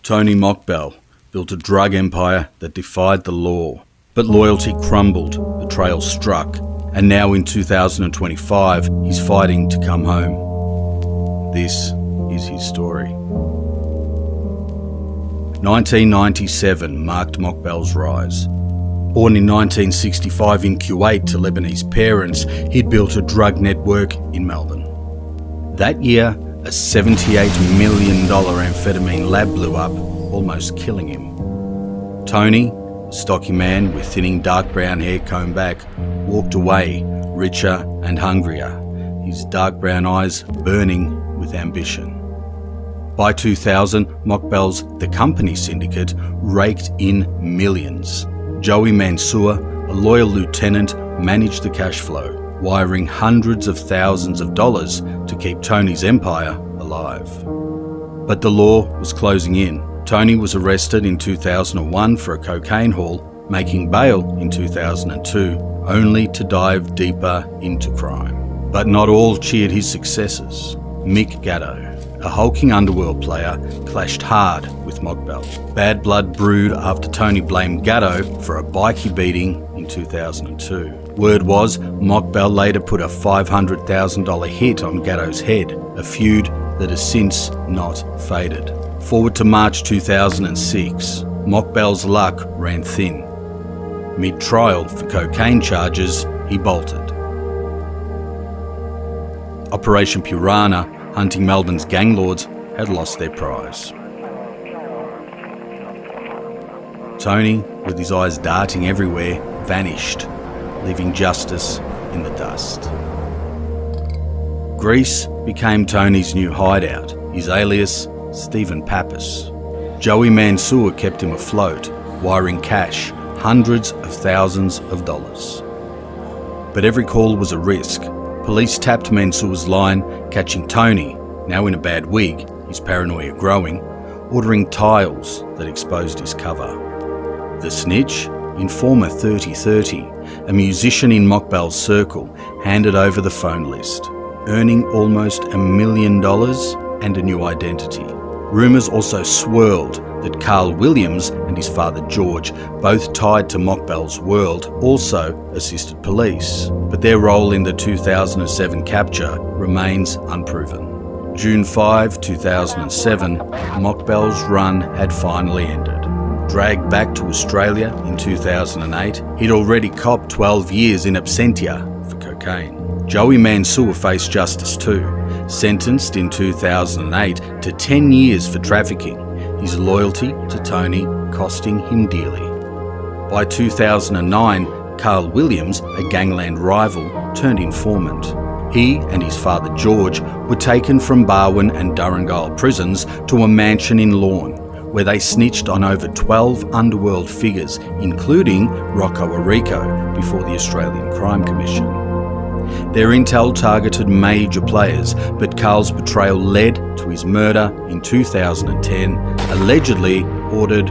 Tony Mokbel built a drug empire that defied the law. But loyalty crumbled, betrayal struck, and now in 2025, he's fighting to come home. This is his story. 1997 marked Mokbel's rise. Born in 1965 in Kuwait to Lebanese parents, he'd built a drug network in Melbourne. That year, a $78 million amphetamine lab blew up, almost killing him. Tony, a stocky man with thinning dark brown hair combed back, walked away, richer and hungrier, his dark brown eyes burning with ambition. By 2000, Mokbel's The Company syndicate raked in millions. Joey Mansour, a loyal lieutenant, managed the cash flow, wiring hundreds of thousands of dollars to keep Tony's empire alive. But the law was closing in. Tony was arrested in 2001 for a cocaine haul, making bail in 2002, only to dive deeper into crime. But not all cheered his successes. Mick Gatto, a hulking underworld player, clashed hard with Mokbel. Bad blood brewed after Tony blamed Gatto for a bikie beating in 2002. Word was Mokbel later put a $500,000 hit on Gatto's head, a feud that has since not faded. Forward to March 2006, Mokbel's luck ran thin. Mid-trial for cocaine charges, he bolted. Operation Piranha, hunting Melbourne's gang lords, had lost their prize. Tony, with his eyes darting everywhere, vanished, leaving justice in the dust. Greece became Tony's new hideout, his alias Stephen Pappas. Joey Mansour kept him afloat, wiring cash, hundreds of thousands of dollars. But every call was a risk. Police tapped Mansour's line, catching Tony, now in a bad wig, his paranoia growing, ordering tiles that exposed his cover. The snitch, informer 3030, a musician in Mokbel's circle, handed over the phone list, earning almost $1 million and a new identity. Rumours also swirled that Carl Williams and his father George, both tied to Mokbel's world, also assisted police, but their role in the 2007 capture remains unproven. June 5, 2007, Mokbel's run had finally ended. Dragged back to Australia in 2008, he'd already copped 12 years in absentia for cocaine. Joey Mansour faced justice too, sentenced in 2008 to 10 years for trafficking, his loyalty to Tony costing him dearly. By 2009, Carl Williams, a Gangland rival, turned informant. He and his father George were taken from Barwon and Durrangale prisons to a mansion in Lorne, where they snitched on over 12 underworld figures, including Rocco Arico, before the Australian Crime Commission. Their intel targeted major players, but Carl's betrayal led to his murder in 2010, allegedly ordered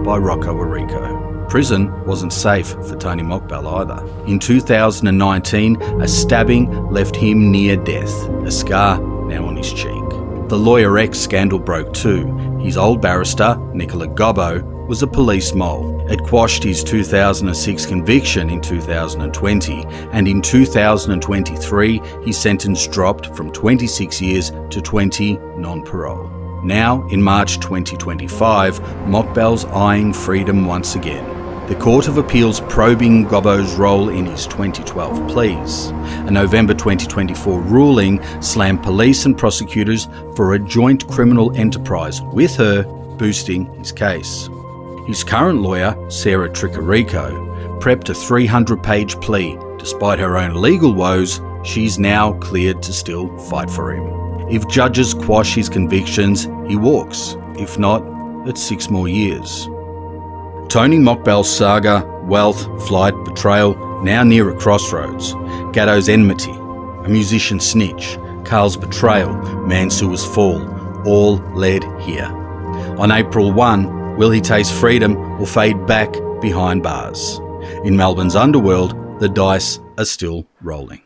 by Rocco Arico. Prison wasn't safe for Tony Mokbel either. In 2019, a stabbing left him near death, a scar now on his cheek. The Lawyer X scandal broke too. His old barrister, Nicola Gobbo, was a police mole. It quashed his 2006 conviction in 2020, and in 2023 his sentence dropped from 26 years to 20 non-parole. Now, in March 2025, Mokbel's eyeing freedom once again. The Court of Appeals probing Gobbo's role in his 2012 pleas. A November 2024 ruling slammed police and prosecutors for a joint criminal enterprise, with her boosting his case. His current lawyer, Sarah Tricarico, prepped a 300-page plea. Despite her own legal woes, she's now cleared to still fight for him. If judges quash his convictions, he walks. If not, it's 6 more years. Tony Mokbel's saga, wealth, flight, betrayal, now near a crossroads. Gatto's enmity, a musician snitch, Carl's betrayal, Mansour's fall, all led here. On April 1, will he taste freedom or fade back behind bars? In Melbourne's underworld, the dice are still rolling.